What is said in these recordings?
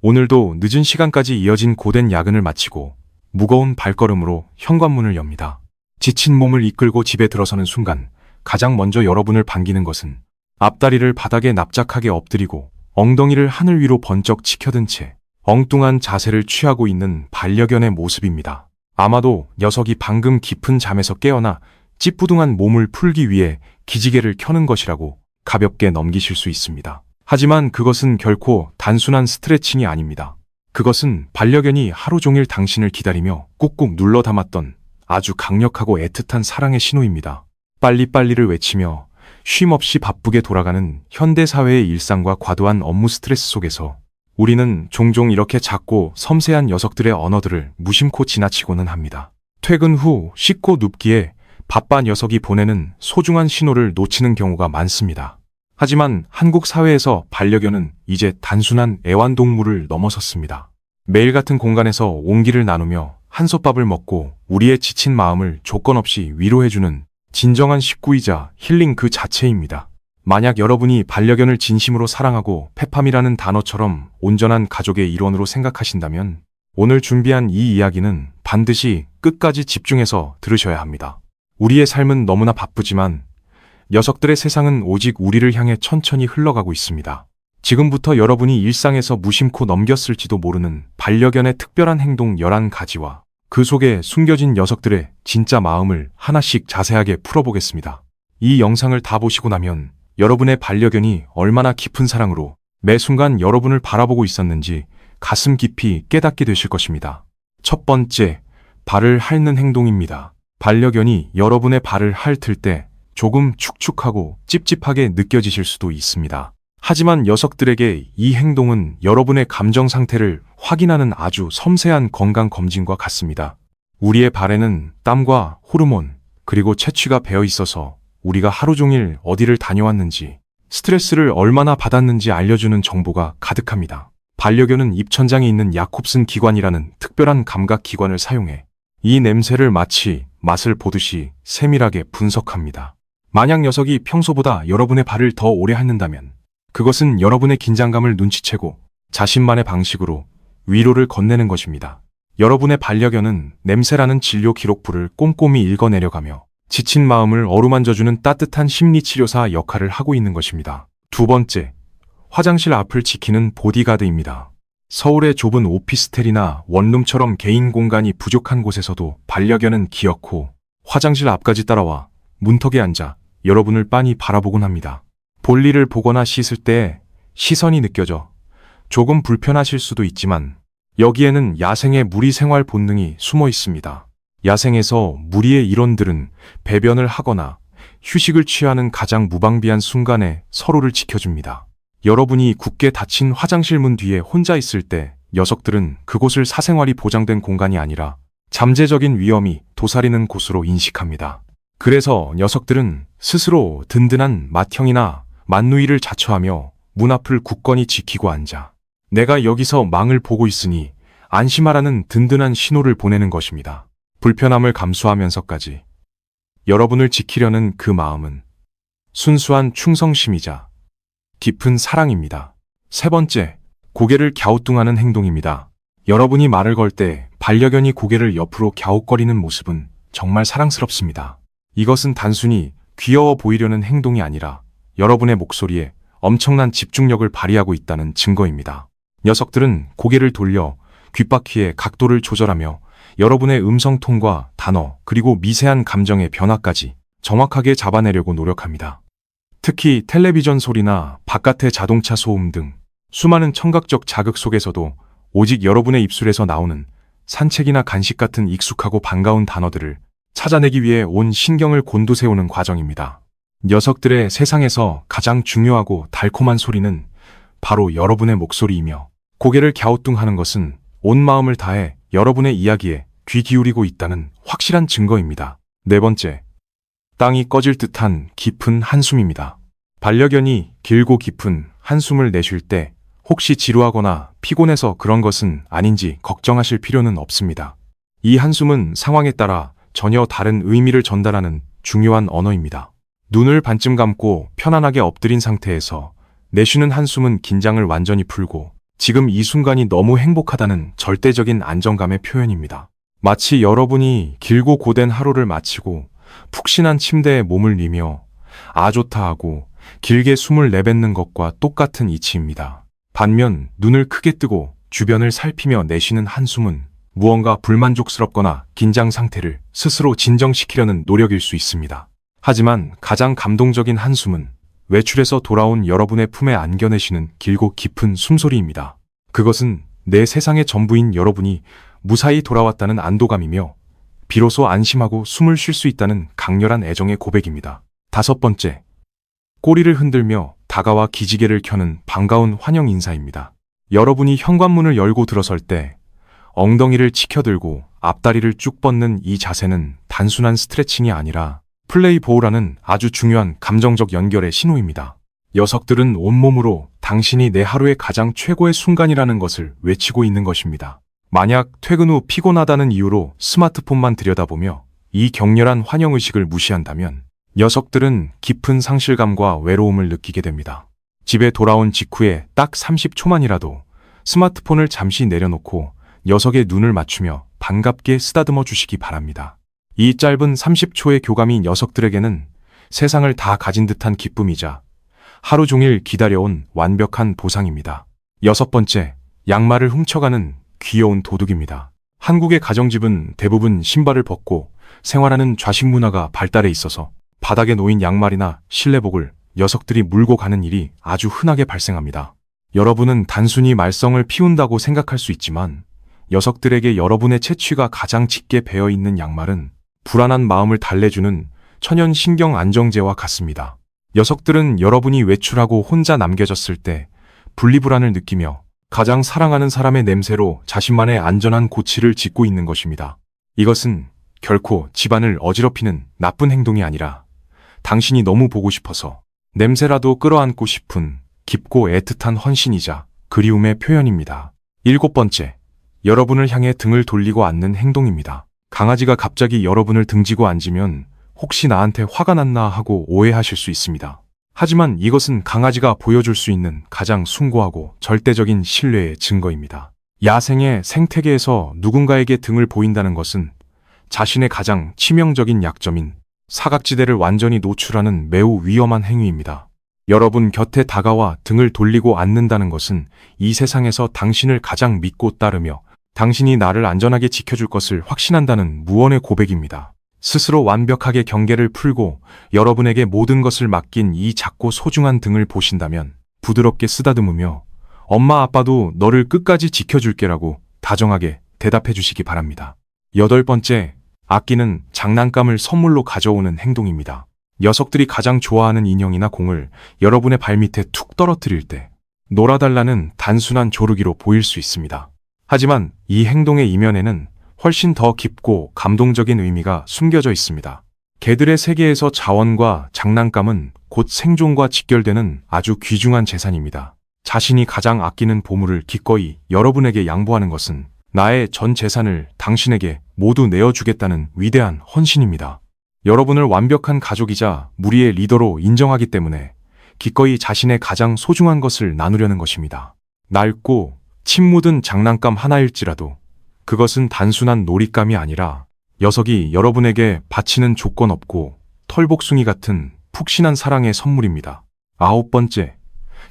오늘도 늦은 시간까지 이어진 고된 야근을 마치고 무거운 발걸음으로 현관문을 엽니다. 지친 몸을 이끌고 집에 들어서는 순간 가장 먼저 여러분을 반기는 것은 앞다리를 바닥에 납작하게 엎드리고 엉덩이를 하늘 위로 번쩍 치켜든 채 엉뚱한 자세를 취하고 있는 반려견의 모습입니다. 아마도 녀석이 방금 깊은 잠에서 깨어나 찌뿌둥한 몸을 풀기 위해 기지개를 켜는 것이라고 가볍게 넘기실 수 있습니다. 하지만 그것은 결코 단순한 스트레칭이 아닙니다. 그것은 반려견이 하루 종일 당신을 기다리며 꾹꾹 눌러 담았던 아주 강력하고 애틋한 사랑의 신호입니다. 빨리빨리를 외치며 쉼없이 바쁘게 돌아가는 현대사회의 일상과 과도한 업무 스트레스 속에서 우리는 종종 이렇게 작고 섬세한 녀석들의 언어들을 무심코 지나치고는 합니다. 퇴근 후 씻고 눕기에 바빠 녀석이 보내는 소중한 신호를 놓치는 경우가 많습니다. 하지만 한국 사회에서 반려견은 이제 단순한 애완동물을 넘어섰습니다. 매일 같은 공간에서 온기를 나누며 한솥밥을 먹고 우리의 지친 마음을 조건 없이 위로해주는 진정한 식구이자 힐링 그 자체입니다. 만약 여러분이 반려견을 진심으로 사랑하고 페팜이라는 단어처럼 온전한 가족의 일원으로 생각하신다면 오늘 준비한 이 이야기는 반드시 끝까지 집중해서 들으셔야 합니다. 우리의 삶은 너무나 바쁘지만 녀석들의 세상은 오직 우리를 향해 천천히 흘러가고 있습니다. 지금부터 여러분이 일상에서 무심코 넘겼을지도 모르는 반려견의 특별한 행동 11가지와 그 속에 숨겨진 녀석들의 진짜 마음을 하나씩 자세하게 풀어보겠습니다. 이 영상을 다 보시고 나면 여러분의 반려견이 얼마나 깊은 사랑으로 매 순간 여러분을 바라보고 있었는지 가슴 깊이 깨닫게 되실 것입니다. 첫 번째, 발을 핥는 행동입니다. 반려견이 여러분의 발을 핥을 때 조금 축축하고 찝찝하게 느껴지실 수도 있습니다. 하지만 녀석들에게 이 행동은 여러분의 감정 상태를 확인하는 아주 섬세한 건강 검진과 같습니다. 우리의 발에는 땀과 호르몬, 그리고 채취가 배어 있어서 우리가 하루 종일 어디를 다녀왔는지, 스트레스를 얼마나 받았는지 알려주는 정보가 가득합니다. 반려견은 입천장에 있는 야콥슨 기관이라는 특별한 감각 기관을 사용해 이 냄새를 마치 맛을 보듯이 세밀하게 분석합니다. 만약 녀석이 평소보다 여러분의 발을 더 오래 핥는다면 그것은 여러분의 긴장감을 눈치채고 자신만의 방식으로 위로를 건네는 것입니다. 여러분의 반려견은 냄새라는 진료 기록부를 꼼꼼히 읽어내려가며 지친 마음을 어루만져주는 따뜻한 심리치료사 역할을 하고 있는 것입니다. 두 번째, 화장실 앞을 지키는 보디가드입니다. 서울의 좁은 오피스텔이나 원룸처럼 개인 공간이 부족한 곳에서도 반려견은 기어코 화장실 앞까지 따라와 문턱에 앉아 여러분을 빤히 바라보곤 합니다. 볼일을 보거나 씻을 때 시선이 느껴져 조금 불편하실 수도 있지만 여기에는 야생의 무리 생활 본능이 숨어 있습니다. 야생에서 무리의 일원들은 배변을 하거나 휴식을 취하는 가장 무방비한 순간에 서로를 지켜줍니다. 여러분이 굳게 닫힌 화장실 문 뒤에 혼자 있을 때 녀석들은 그곳을 사생활이 보장된 공간이 아니라 잠재적인 위험이 도사리는 곳으로 인식합니다. 그래서 녀석들은 스스로 든든한 맏형이나 맏누이를 자처하며 문 앞을 굳건히 지키고 앉아 내가 여기서 망을 보고 있으니 안심하라는 든든한 신호를 보내는 것입니다. 불편함을 감수하면서까지 여러분을 지키려는 그 마음은 순수한 충성심이자 깊은 사랑입니다. 세 번째, 고개를 갸우뚱하는 행동입니다. 여러분이 말을 걸 때 반려견이 고개를 옆으로 갸웃거리는 모습은 정말 사랑스럽습니다. 이것은 단순히 귀여워 보이려는 행동이 아니라 여러분의 목소리에 엄청난 집중력을 발휘하고 있다는 증거입니다. 녀석들은 고개를 돌려 귓바퀴의 각도를 조절하며 여러분의 음성톤과 단어 그리고 미세한 감정의 변화까지 정확하게 잡아내려고 노력합니다. 특히 텔레비전 소리나 바깥의 자동차 소음 등 수많은 청각적 자극 속에서도 오직 여러분의 입술에서 나오는 산책이나 간식 같은 익숙하고 반가운 단어들을 찾아내기 위해 온 신경을 곤두세우는 과정입니다. 녀석들의 세상에서 가장 중요하고 달콤한 소리는 바로 여러분의 목소리이며 고개를 갸우뚱하는 것은 온 마음을 다해 여러분의 이야기에 귀 기울이고 있다는 확실한 증거입니다. 네 번째, 땅이 꺼질 듯한 깊은 한숨입니다. 반려견이 길고 깊은 한숨을 내쉴 때 혹시 지루하거나 피곤해서 그런 것은 아닌지 걱정하실 필요는 없습니다. 이 한숨은 상황에 따라 전혀 다른 의미를 전달하는 중요한 언어입니다. 눈을 반쯤 감고 편안하게 엎드린 상태에서 내쉬는 한숨은 긴장을 완전히 풀고 지금 이 순간이 너무 행복하다는 절대적인 안정감의 표현입니다. 마치 여러분이 길고 고된 하루를 마치고 푹신한 침대에 몸을 뉘며 아 좋다 하고 길게 숨을 내뱉는 것과 똑같은 이치입니다. 반면 눈을 크게 뜨고 주변을 살피며 내쉬는 한숨은 무언가 불만족스럽거나 긴장 상태를 스스로 진정시키려는 노력일 수 있습니다. 하지만 가장 감동적인 한숨은 외출에서 돌아온 여러분의 품에 안겨내시는 길고 깊은 숨소리입니다. 그것은 내 세상의 전부인 여러분이 무사히 돌아왔다는 안도감이며 비로소 안심하고 숨을 쉴 수 있다는 강렬한 애정의 고백입니다. 5번째, 꼬리를 흔들며 다가와 기지개를 켜는 반가운 환영 인사입니다. 여러분이 현관문을 열고 들어설 때 엉덩이를 치켜들고 앞다리를 쭉 뻗는 이 자세는 단순한 스트레칭이 아니라 플레이보우라는 아주 중요한 감정적 연결의 신호입니다. 녀석들은 온몸으로 당신이 내 하루의 가장 최고의 순간이라는 것을 외치고 있는 것입니다. 만약 퇴근 후 피곤하다는 이유로 스마트폰만 들여다보며 이 격렬한 환영의식을 무시한다면 녀석들은 깊은 상실감과 외로움을 느끼게 됩니다. 집에 돌아온 직후에 딱 30초만이라도 스마트폰을 잠시 내려놓고 녀석의 눈을 맞추며 반갑게 쓰다듬어 주시기 바랍니다. 이 짧은 30초의 교감이 녀석들에게는 세상을 다 가진 듯한 기쁨이자 하루 종일 기다려온 완벽한 보상입니다. 6번째, 양말을 훔쳐가는 귀여운 도둑입니다. 한국의 가정집은 대부분 신발을 벗고 생활하는 좌식 문화가 발달해 있어서 바닥에 놓인 양말이나 실내복을 녀석들이 물고 가는 일이 아주 흔하게 발생합니다. 여러분은 단순히 말썽을 피운다고 생각할 수 있지만 녀석들에게 여러분의 채취가 가장 짙게 배어 있는 양말은 불안한 마음을 달래주는 천연 신경 안정제와 같습니다. 녀석들은 여러분이 외출하고 혼자 남겨졌을 때 분리불안을 느끼며 가장 사랑하는 사람의 냄새로 자신만의 안전한 고치를 짓고 있는 것입니다. 이것은 결코 집안을 어지럽히는 나쁜 행동이 아니라 당신이 너무 보고 싶어서 냄새라도 끌어안고 싶은 깊고 애틋한 헌신이자 그리움의 표현입니다. 7번째, 여러분을 향해 등을 돌리고 앉는 행동입니다. 강아지가 갑자기 여러분을 등지고 앉으면 혹시 나한테 화가 났나 하고 오해하실 수 있습니다. 하지만 이것은 강아지가 보여줄 수 있는 가장 숭고하고 절대적인 신뢰의 증거입니다. 야생의 생태계에서 누군가에게 등을 보인다는 것은 자신의 가장 치명적인 약점인 사각지대를 완전히 노출하는 매우 위험한 행위입니다. 여러분 곁에 다가와 등을 돌리고 앉는다는 것은 이 세상에서 당신을 가장 믿고 따르며 당신이 나를 안전하게 지켜줄 것을 확신한다는 무언의 고백입니다. 스스로 완벽하게 경계를 풀고 여러분에게 모든 것을 맡긴 이 작고 소중한 등을 보신다면 부드럽게 쓰다듬으며 엄마 아빠도 너를 끝까지 지켜줄게라고 다정하게 대답해 주시기 바랍니다. 8번째, 아끼는 장난감을 선물로 가져오는 행동입니다. 녀석들이 가장 좋아하는 인형이나 공을 여러분의 발밑에 툭 떨어뜨릴 때 놀아달라는 단순한 조르기로 보일 수 있습니다. 하지만 이 행동의 이면에는 훨씬 더 깊고 감동적인 의미가 숨겨져 있습니다. 개들의 세계에서 자원과 장난감은 곧 생존과 직결되는 아주 귀중한 재산입니다. 자신이 가장 아끼는 보물을 기꺼이 여러분에게 양보하는 것은 나의 전 재산을 당신에게 모두 내어주겠다는 위대한 헌신입니다. 여러분을 완벽한 가족이자 무리의 리더로 인정하기 때문에 기꺼이 자신의 가장 소중한 것을 나누려는 것입니다. 낡고 침 묻은 장난감 하나일지라도 그것은 단순한 놀잇감이 아니라 녀석이 여러분에게 바치는 조건 없고 털복숭이 같은 푹신한 사랑의 선물입니다. 9번째,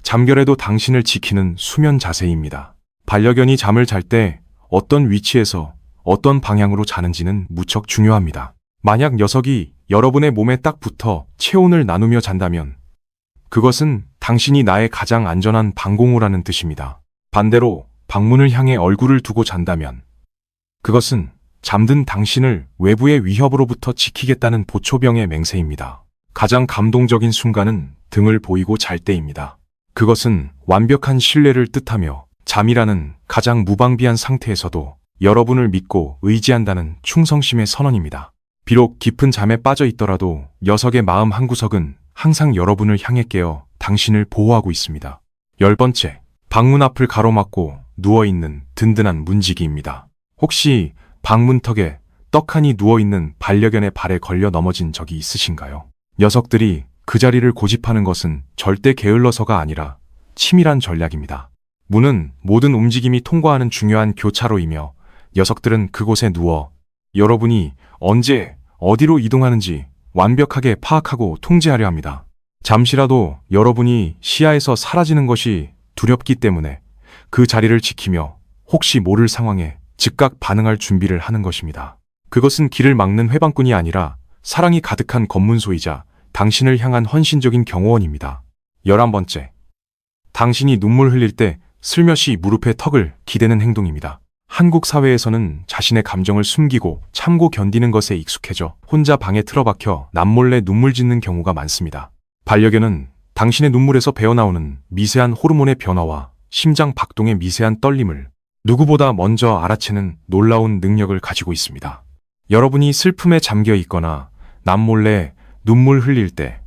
잠결에도 당신을 지키는 수면 자세입니다. 반려견이 잠을 잘 때 어떤 위치에서 어떤 방향으로 자는지는 무척 중요합니다. 만약 녀석이 여러분의 몸에 딱 붙어 체온을 나누며 잔다면 그것은 당신이 나의 가장 안전한 방공호라는 뜻입니다. 반대로 방문을 향해 얼굴을 두고 잔다면 그것은 잠든 당신을 외부의 위협으로부터 지키겠다는 보초병의 맹세입니다. 가장 감동적인 순간은 등을 보이고 잘 때입니다. 그것은 완벽한 신뢰를 뜻하며 잠이라는 가장 무방비한 상태에서도 여러분을 믿고 의지한다는 충성심의 선언입니다. 비록 깊은 잠에 빠져 있더라도 녀석의 마음 한구석은 항상 여러분을 향해 깨어 당신을 보호하고 있습니다. 10번째, 방문 앞을 가로막고 누워있는 든든한 문지기입니다. 혹시 방문턱에 떡하니 누워있는 반려견의 발에 걸려 넘어진 적이 있으신가요? 녀석들이 그 자리를 고집하는 것은 절대 게을러서가 아니라 치밀한 전략입니다. 문은 모든 움직임이 통과하는 중요한 교차로이며 녀석들은 그곳에 누워 여러분이 언제 어디로 이동하는지 완벽하게 파악하고 통제하려 합니다. 잠시라도 여러분이 시야에서 사라지는 것이 두렵기 때문에 그 자리를 지키며 혹시 모를 상황에 즉각 반응할 준비를 하는 것입니다. 그것은 길을 막는 회방꾼이 아니라 사랑이 가득한 검문소이자 당신을 향한 헌신적인 경호원입니다. 11번째. 당신이 눈물 흘릴 때 슬며시 무릎에 턱을 기대는 행동입니다. 한국 사회에서는 자신의 감정을 숨기고 참고 견디는 것에 익숙해져 혼자 방에 틀어박혀 남몰래 눈물 짓는 경우가 많습니다. 반려견은 당신의 눈물에서 배어나오는 미세한 호르몬의 변화와 심장 박동의 미세한 떨림을 누구보다 먼저 알아채는 놀라운 능력을 가지고 있습니다. 여러분이 슬픔에 잠겨 있거나 남몰래 눈물 흘릴 때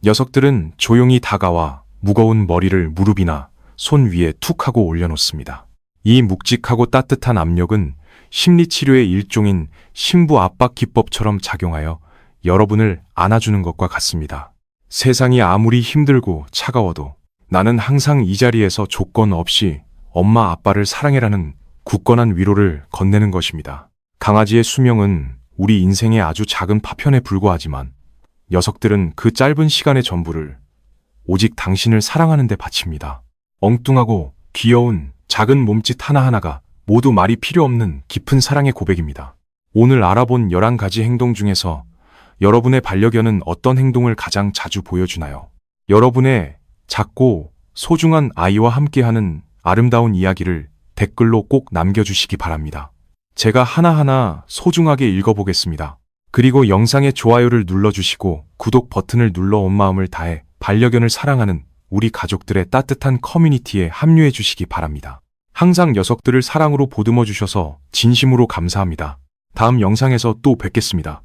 녀석들은 조용히 다가와 무거운 머리를 무릎이나 손 위에 툭 하고 올려놓습니다. 이 묵직하고 따뜻한 압력은 심리치료의 일종인 심부 압박 기법처럼 작용하여 여러분을 안아주는 것과 같습니다. 세상이 아무리 힘들고 차가워도 나는 항상 이 자리에서 조건 없이 엄마 아빠를 사랑해라는 굳건한 위로를 건네는 것입니다. 강아지의 수명은 우리 인생의 아주 작은 파편에 불과하지만 녀석들은 그 짧은 시간의 전부를 오직 당신을 사랑하는 데 바칩니다. 엉뚱하고 귀여운 작은 몸짓 하나하나가 모두 말이 필요 없는 깊은 사랑의 고백입니다. 오늘 알아본 11가지 행동 중에서 여러분의 반려견은 어떤 행동을 가장 자주 보여주나요? 여러분의 작고 소중한 아이와 함께하는 아름다운 이야기를 댓글로 꼭 남겨주시기 바랍니다. 제가 하나하나 소중하게 읽어보겠습니다. 그리고 영상에 좋아요를 눌러주시고 구독 버튼을 눌러 온 마음을 다해 반려견을 사랑하는 우리 가족들의 따뜻한 커뮤니티에 합류해 주시기 바랍니다. 항상 녀석들을 사랑으로 보듬어 주셔서 진심으로 감사합니다. 다음 영상에서 또 뵙겠습니다.